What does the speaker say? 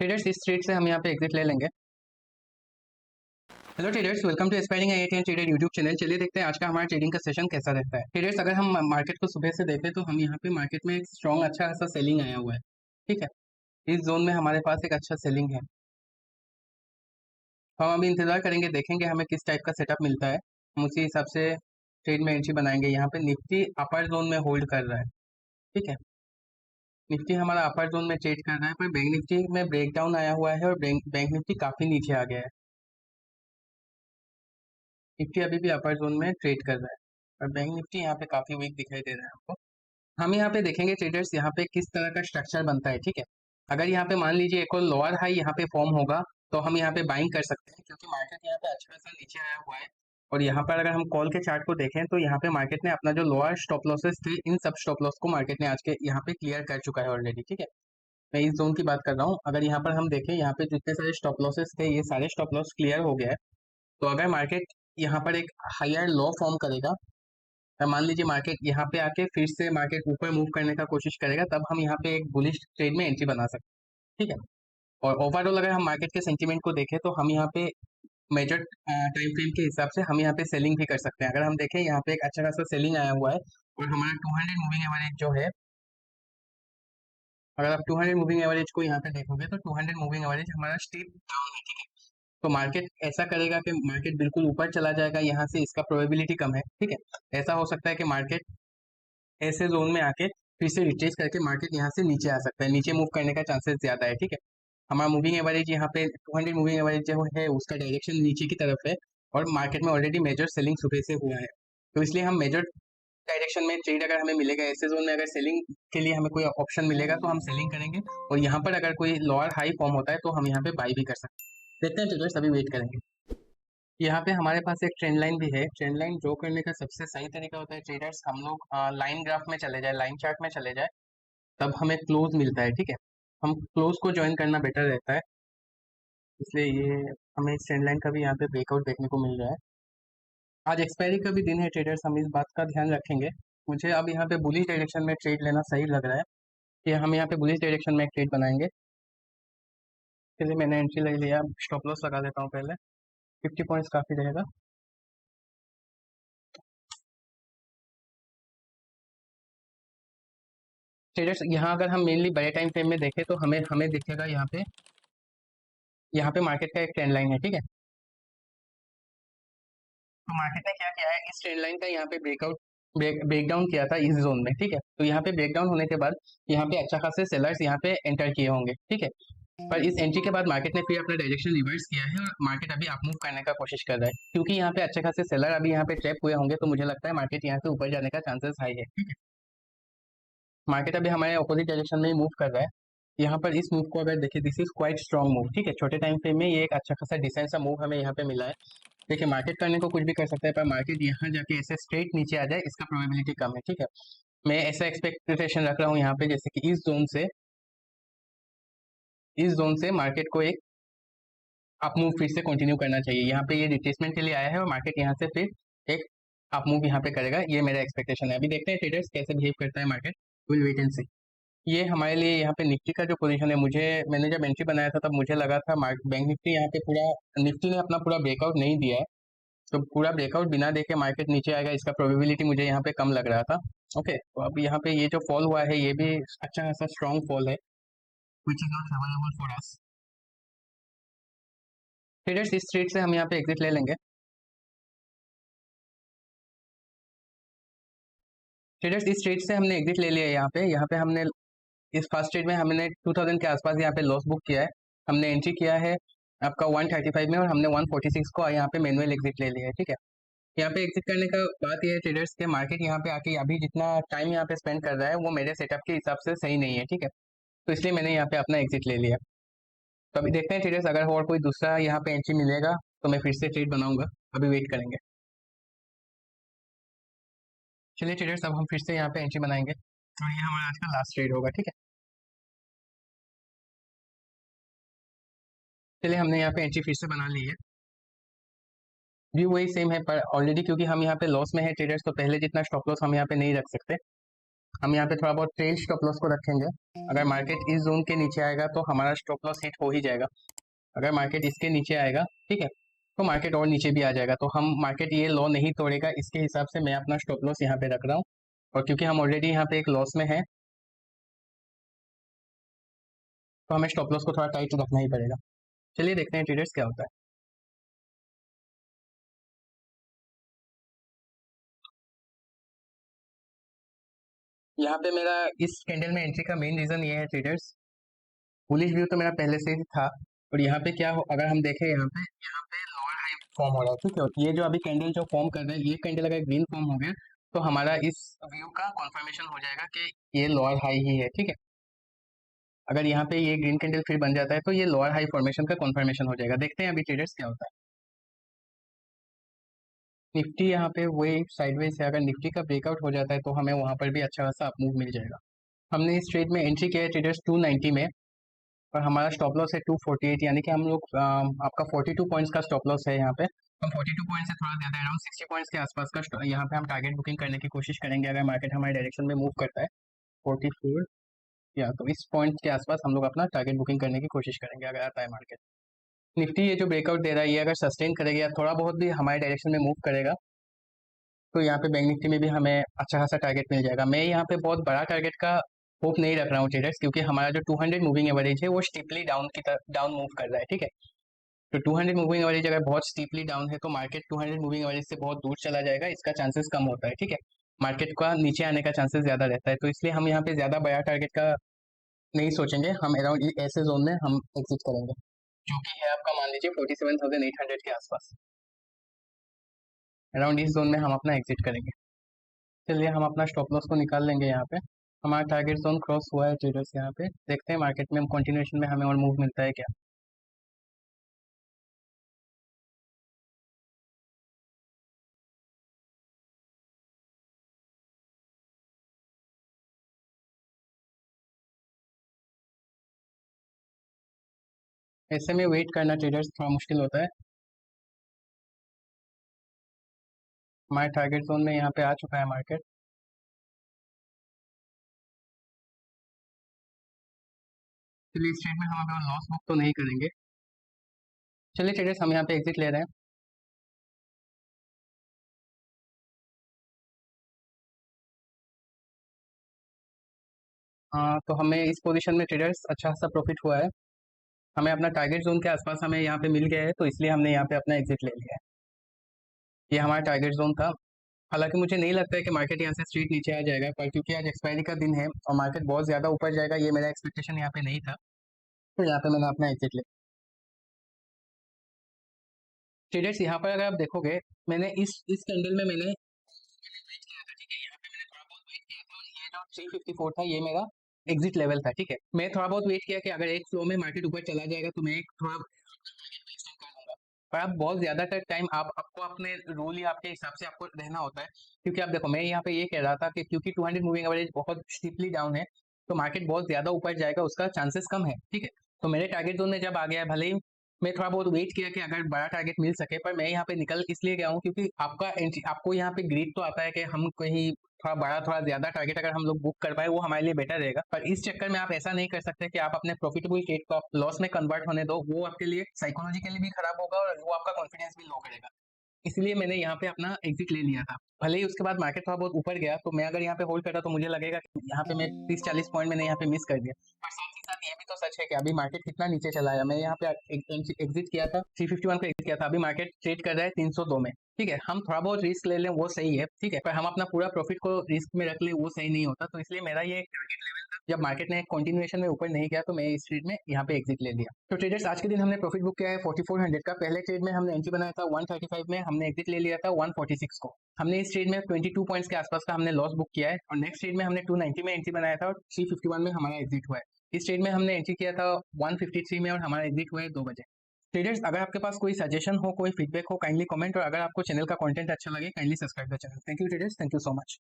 Traders इस trade से हम यहाँ पे एग्जिट ले लेंगे। Hello traders, welcome to aspiring IIT and trader YouTube channel. चलिए देखते हैं आज का हमारा ट्रेडिंग का सेशन कैसा रहता है। ट्रेडर्स, अगर हम मार्केट को सुबह से देखें तो हम यहाँ पे मार्केट में एक स्ट्रॉन्ग अच्छा खासा सेलिंग आया हुआ है। ठीक है, इस जोन में हमारे पास एक अच्छा सेलिंग है। हम अभी इंतजार करेंगे, देखेंगे हमें किस टाइप का सेटअप मिलता है। हम उसी हिसाब से ट्रेड में एंट्री बनाएंगे। यहाँ पे निफ्टी अपर जोन में होल्ड कर रहा है। ठीक है, निफ्टी हमारा अपर जोन में ट्रेड कर रहा है, पर बैंक निफ्टी में ब्रेकडाउन आया हुआ है और बैंक निफ्टी काफी नीचे आ गया है। निफ्टी अभी भी अपर जोन में ट्रेड कर रहा है और बैंक निफ्टी यहाँ पे काफी वीक दिखाई दे रहा है आपको। हम यहाँ पे देखेंगे ट्रेडर्स यहाँ पे किस तरह का स्ट्रक्चर बनता है। ठीक है, अगर यहाँ पे मान लीजिए एक और लोअर हाई यहाँ पे फॉर्म होगा तो हम यहाँ पे बाइंग कर सकते हैं, क्योंकि मार्केट यहाँ पे अच्छा खासा नीचे आया हुआ है। और यहाँ पर अगर हम कॉल के चार्ट को देखें तो यहाँ पे मार्केट ने अपना जो लोअर स्टॉप लॉसेस थे, इन सब स्टॉप लॉस को मार्केट ने आज के यहाँ पे क्लियर कर चुका है ऑलरेडी। ठीक है, मैं इस जोन की बात कर रहा हूँ। अगर यहाँ पर हम देखें, यहाँ पे जितने सारे स्टॉप लॉसेस थे, ये सारे स्टॉप लॉस क्लियर हो गया है। तो अगर मार्केट यहाँ पर एक हायर लो फॉर्म करेगा, मान लीजिए मार्केट यहाँ पे आके फिर से मार्केट ऊपर मूव करने का कोशिश करेगा, तब हम यहाँ पे एक बुलिश ट्रेड में एंट्री बना सकते हैं। ठीक है, और ओवरऑल अगर हम मार्केट के सेंटीमेंट को देखें तो हम यहाँ पे मेजर टाइम फ्रेम के हिसाब से हम यहाँ पे सेलिंग भी कर सकते हैं। अगर हम देखें, यहाँ पे एक अच्छा खासा सेलिंग आया हुआ है और हमारा 200 मूविंग एवरेज जो है, अगर आप 200 मूविंग एवरेज को यहाँ पे देखोगे तो 200 मूविंग एवरेज हमारा स्टीप डाउन है। ठीक है, तो मार्केट ऐसा करेगा कि मार्केट बिल्कुल ऊपर चला जाएगा यहाँ से, इसका प्रोबेबिलिटी कम है। ठीक है, ऐसा हो सकता है कि मार्केट ऐसे जोन में आके फिर से रिट्रेस करके मार्केट यहाँ से नीचे आ सकता है, नीचे मूव करने का चांसेस ज्यादा है। ठीक है, हमारा मूविंग एवरेज यहाँ पे 200 मूविंग एवरेज जो है उसका डायरेक्शन नीचे की तरफ है और मार्केट में ऑलरेडी मेजर सेलिंग सुबह से हुआ है। तो इसलिए हम मेजर डायरेक्शन में ट्रेड अगर हमें मिलेगा, ऐसे जोन में अगर सेलिंग के लिए हमें कोई ऑप्शन मिलेगा तो हम सेलिंग करेंगे। और यहाँ पर अगर कोई लोअर हाई फॉर्म होता है तो हम यहाँ पे बाई भी कर सकते हैं। देखते हैं ट्रेडर्स, अभी वेट करेंगे। यहाँ पे हमारे पास एक ट्रेंड लाइन भी है। ट्रेंड लाइन ड्रॉ करने का सबसे सही तरीका होता है ट्रेडर्स, हम लोग लाइन ग्राफ में चले जाए, लाइन चार्ट में चले जाए, तब हमें क्लोज मिलता है। ठीक है, हम क्लोज को ज्वाइन करना बेटर रहता है, इसलिए ये हमें इस ट्रेंड लाइन का भी यहाँ पे ब्रेकआउट देखने को मिल रहा है। आज एक्सपायरी का भी दिन है ट्रेडर्स, हम इस बात का ध्यान रखेंगे। मुझे अब यहाँ पे बुलिश डायरेक्शन में ट्रेड लेना सही लग रहा है कि हम यहाँ पे बुलिश डायरेक्शन में एक ट्रेड बनाएंगे। चलिए, मैंने एंट्री ले लिया, स्टॉप लॉस लगा देता हूँ पहले। 50 पॉइंट्स काफ़ी रहेगा। ट्रेडर्स, यहाँ अगर हम मेनली बड़े टाइम फ्रेम में देखें तो हमें हमें दिखेगा यहाँ पे मार्केट का एक ट्रेंड लाइन है। ठीक है, तो मार्केट ने क्या किया है, इस ट्रेंड लाइन का यहाँ पे ब्रेकडाउन किया था इस जोन में। ठीक है, तो यहाँ पे ब्रेकडाउन होने के बाद यहाँ पे अच्छा खासे सेलर्स यहाँ पे एंटर किए होंगे। ठीक है, पर इस एंट्री के बाद मार्केट ने फिर अपना डायरेक्शन रिवर्स किया है और मार्केट अभी अप मूव करने का कोशिश कर रहा है, क्योंकि यहाँ पे अच्छे खासे सेलर अभी यहाँ पे ट्रैप हुए होंगे। तो मुझे लगता है मार्केट यहाँ से ऊपर जाने का चांसेस हाई है। ठीक है, मार्केट अभी हमारे अपोजिट डायरेक्शन में ही मूव कर रहा है। यहाँ पर इस मूव को अगर देखिए, this is quite strong move. ठीक है, छोटे टाइम फ्रेम में ये एक अच्छा खासा डिसेंट सा मूव हमें यहाँ पे मिला है। देखिए, मार्केट करने को कुछ भी कर सकता है, पर मार्केट यहाँ जाके ऐसे स्ट्रेट नीचे आ जाए, इसका प्रोबेबिलिटी कम है। ठीक है, मैं ऐसा एक्सपेक्टेशन रख रहा हूँ यहाँ पे, जैसे कि इस जोन से मार्केट को एक अप मूव फिर से कंटिन्यू करना चाहिए। यहाँ पे ये रिट्रेसमेंट के लिए आया है और मार्केट यहाँ से फिर एक अप मूव यहाँ पे करेगा, ये मेरा एक्सपेक्टेशन है। अभी देखते हैं ट्रेडर्स कैसे बिहेव करता है मार्केट, विल वेट एंड सी। ये हमारे लिए यहाँ पे निफ्टी का जो पोजीशन है, मैंने जब एंट्री बनाया था तब मुझे लगा था बैंक निफ्टी यहाँ पे पूरा, निफ्टी ने अपना पूरा ब्रेकआउट नहीं दिया है, तो पूरा ब्रेकआउट बिना देखे मार्केट नीचे आएगा, इसका प्रोबेबिलिटी मुझे यहाँ पे कम लग रहा था। ओके, तो अब यहाँ पे ये जो फॉल हुआ है ये भी अच्छा खासा स्ट्रॉन्ग फॉल है, which is not favourable for us. Traders, इस ट्रेड से हम यहाँ पे एग्जिट ले लेंगे। ट्रेडर्स, इस ट्रेड से हमने एग्जिट ले लिया है। यहाँ पे हमने इस फर्स्ट ट्रेड में हमने 2000 के आसपास यहाँ पे लॉस बुक किया है। हमने एंट्री किया है आपका 135 में और हमने 146 को यहाँ पे मैनुअल एग्जिट ले लिया है। ठीक है, यहाँ पे एग्जिट करने का बात यह है ट्रेडर्स के, मार्केट यहाँ पे आके अभी जितना टाइम यहाँ पे स्पेंड कर रहा है वो मेरे सेटअप के हिसाब से सही नहीं है। ठीक है, तो इसलिए मैंने यहाँ पे अपना एग्जिट ले लिया। तो अभी देखते हैं ट्रेडर्स, अगर और कोई दूसरा यहाँ पे एंट्री मिलेगा तो मैं फिर से ट्रेड बनाऊंगा। अभी वेट करेंगे। चलिए ट्रेडर्स, अब हम फिर से यहाँ पे एंट्री बनाएंगे और ये हमारा आज का लास्ट ट्रेड होगा। ठीक है, चलिए हमने यहाँ पे एंट्री फिर से बना ली है। व्यू वही सेम है, पर ऑलरेडी क्योंकि हम यहाँ पे लॉस में है ट्रेडर्स, तो पहले जितना स्टॉप लॉस हम यहाँ पे नहीं रख सकते। हम यहाँ पे थोड़ा बहुत ट्रेल स्टॉप लॉस को रखेंगे। अगर मार्केट इस जोन के नीचे आएगा तो हमारा स्टॉप लॉस हिट हो ही जाएगा। अगर मार्केट इसके नीचे आएगा, ठीक है, तो मार्केट और नीचे भी आ जाएगा। तो हम मार्केट ये लॉ नहीं तोड़ेगा, इसके हिसाब से मैं अपना स्टॉप लॉस यहाँ पे रख रहा हूँ। और क्योंकि हम ऑलरेडी यहाँ पे एक लॉस में है, तो हमें स्टॉप लॉस को थोड़ा टाइट रखना ही पड़ेगा। चलिए देखते हैं ट्रेडर्स क्या होता है। यहाँ पे मेरा इस कैंडल में एंट्री का मेन रीजन ये है ट्रेडर्स, बुलिश व्यू तो मेरा पहले से ही था। और यहाँ पे क्या हो, अगर हम देखें यहाँ पे लोअर हाई फॉर्म हो रहा है, ठीक है। ये जो अभी कैंडल जो फॉर्म कर रहा है, ये कैंडल अगर ग्रीन फॉर्म हो गया तो हमारा इस व्यू का कंफर्मेशन हो जाएगा कि ये लोअर हाई ही है, ठीक है। अगर यहाँ पे ये ग्रीन कैंडल फिर बन जाता है तो ये लोअर हाई फॉर्मेशन का कंफर्मेशन हो जाएगा। देखते हैं अभी ट्रेडर्स क्या होता है। निफ्टी यहाँ पे वही साइडवेज है, अगर निफ्टी का ब्रेकआउट हो जाता है तो हमें वहाँ पर भी अच्छा खासा अपमूव मिल जाएगा। हमने इस ट्रेड में एंट्री किया है ट्रेडर्स 290 में, और हमारा स्टॉप लॉस है 248, यानी कि हम लोग आपका 42 पॉइंट्स का स्टॉप लॉस है यहाँ पे। हम 42 पॉइंट से थोड़ा ज़्यादा अराउंड 60 पॉइंट्स के आसपास का यहाँ पे हम टारगेट बुकिंग करने की कोशिश करेंगे अगर मार्केट हमारे डायरेक्शन में मूव करता है। 44 या तो इस पॉइंट के आसपास हम लोग अपना टारगेट बुकिंग करने की कोशिश करेंगे अगर आता है मार्केट। निफ्टी ये जो ब्रेकआउट दे रहा है, ये अगर सस्टेन करेगा या थोड़ा बहुत भी हमारे डायरेक्शन में मूव करेगा तो यहाँ पे बैंक निफ्टी में भी हमें अच्छा खासा टारगेट मिल जाएगा। मैं यहाँ पे बहुत बड़ा टारगेट का होप नहीं रख रहा हूँ ट्रेडर्स, क्योंकि हमारा जो 200 मूविंग एवरेज है वो स्टीपली डाउन की तरफ डाउन मूव कर रहा है, ठीक है। तो 200 मूविंग एवरेज अगर बहुत स्टीपली डाउन है तो मार्केट 200 मूविंग एवरेज से बहुत दूर चला जाएगा, इसका चांसेस कम होता है, ठीक है। मार्केट का नीचे आने का चांसेस ज़्यादा रहता है, तो इसलिए हम यहाँ पे ज़्यादा बड़ा टारगेट का नहीं सोचेंगे। हम अराउंड ऐसे जोन में हम एग्जिट करेंगे, जो कि है आपका मान लीजिए 47,800 के आसपास। अराउंड इस जोन में हम अपना एग्जिट करेंगे। चलिए हम अपना स्टॉप लॉस को निकाल लेंगे। यहाँ पे हमारा टारगेट जोन क्रॉस हुआ है ट्रेडर्स। यहाँ पे देखते हैं मार्केट में कंटिन्यूएशन में हमें और मूव मिलता है क्या। ऐसे में वेट करना ट्रेडर्स थोड़ा मुश्किल होता है। हमारे टारगेट जोन में यहाँ पे आ चुका है मार्केट। चलिए इस ट्रेड में हम अगर लॉस बुक तो नहीं करेंगे। चलिए ट्रेडर्स हम यहाँ पे एग्जिट ले रहे हैं। हाँ, तो हमें इस पोजीशन में ट्रेडर्स अच्छा खासा प्रॉफिट हुआ है। हमें अपना टारगेट जोन के आसपास हमें यहाँ पे मिल गया है, तो इसलिए हमने यहाँ पे अपना एग्जिट ले लिया है। ये हमारा टारगेट जोन था। हालांकि मुझे नहीं लगता है कि मार्केट यहाँ से स्ट्रीट नीचे आ जाएगा, पर क्योंकि आज एक्सपायरी का दिन है और मार्केट बहुत ज़्यादा ऊपर जाएगा, ये मेरा एक्सपेक्टेशन यहाँ पे नहीं था, तो यहाँ पे मैंने अपना एग्जिट लिया। ट्रेडर्स यहाँ पर अगर आप देखोगे, मैंने इस कैंडल में मैंने वेट किया था, ठीक है। यहाँ पे मैंने थोड़ा बहुत वेट किया था और ये जो 354 था ये मेरा एग्जिट लेवल था, ठीक है। मैं थोड़ा बहुत वेट किया कि अगर एक फ्लो में मार्केट ऊपर चला जाएगा तो मैं एक थोड़ा एक्सटेंड कर लूंगा। पर आप बहुत ज्यादा टाइम आपको अपने रूल या आपके हिसाब से आपको रहना होता है, क्योंकि आप देखो मैं यहाँ पे ये कह रहा था कि क्योंकि 200 मूविंग एवरेज बहुत स्टीपली डाउन है तो मार्केट बहुत ज्यादा ऊपर जाएगा, उसका चांसेस कम है, ठीक है। तो मेरे टारगेट जोन में जब आ गया है, भले ही मैं थोड़ा बहुत वेट किया कि अगर बड़ा टारगेट मिल सके, पर मैं यहाँ पे निकल इसलिए गया हूँ क्योंकि आपको यहाँ पे ग्रीड तो आता है कि हम कहीं थोड़ा बड़ा थोड़ा ज्यादा टारगेट अगर हम लोग बुक कर पाए वो हमारे लिए बेटर रहेगा। पर इस चक्कर में आप ऐसा नहीं कर सकते कि आप अपने प्रॉफिटेबल ट्रेड को आप लॉस में कन्वर्ट होने दो, वो आपके लिए साइकोलॉजिकली भी खराब होगा और वो आपका कॉन्फिडेंस भी लो करेगा। इसलिए मैंने यहाँ पे अपना एग्जिट ले लिया था। भले ही उसके बाद मार्केट थोड़ा बहुत ऊपर गया तो मैं अगर यहाँ पे होल्ड करता तो मुझे लगेगा कि यहाँ पे मैं 30-40 पॉइंट मैंने यहाँ पे मिस कर दिया। पर साथ ही साथ ये भी तो सच है कि अभी मार्केट कितना नीचे चला है। मैं यहाँ पे एग्जिट किया था 351 पे एग्जिट किया था, अभी मार्केट ट्रेड कर रहा है 302 में, ठीक है। हम थोड़ा बहुत रिस्क ले लें वो सही है, ठीक है, पर हम अपना पूरा प्रॉफिट को रिस्क में रख ले वो सही नहीं होता। तो इसलिए मेरा ये टारगेट लेवल था, जब मार्केट ने कंटिन्यूएशन में ऊपर नहीं गया तो मैं इस ट्रेड में यहाँ पे एग्जिट ले लिया। तो ट्रेडर्स आज के दिन हमने प्रॉफिट बुक किया है 4400 का। पहले ट्रेड में हमने एंट्री बनाया था 135 में, हमने एग्जिट ले लिया था 146 को। हमने इस ट्रेड में 22 पॉइंट्स के आसपास का हमने लॉस बुक किया है, और नेक्स्ट ट्रेड में हमने 290 में एंट्री बनाया था और 351 में हमारा एग्जिट हुआ है। इस ट्रेड में हमने एंट्री किया था 153 में और हमारा एग्जिट हुआ है 2 बजे। ट्रेडर्स अगर आपके पास कोई सजेशन हो, कोई फीडबैक हो, काइंडली कमेंट, और अगर आपको चैनल का कंटेंट अच्छा लगे kindly subscribe the channel. Thank you traders, thank you so much.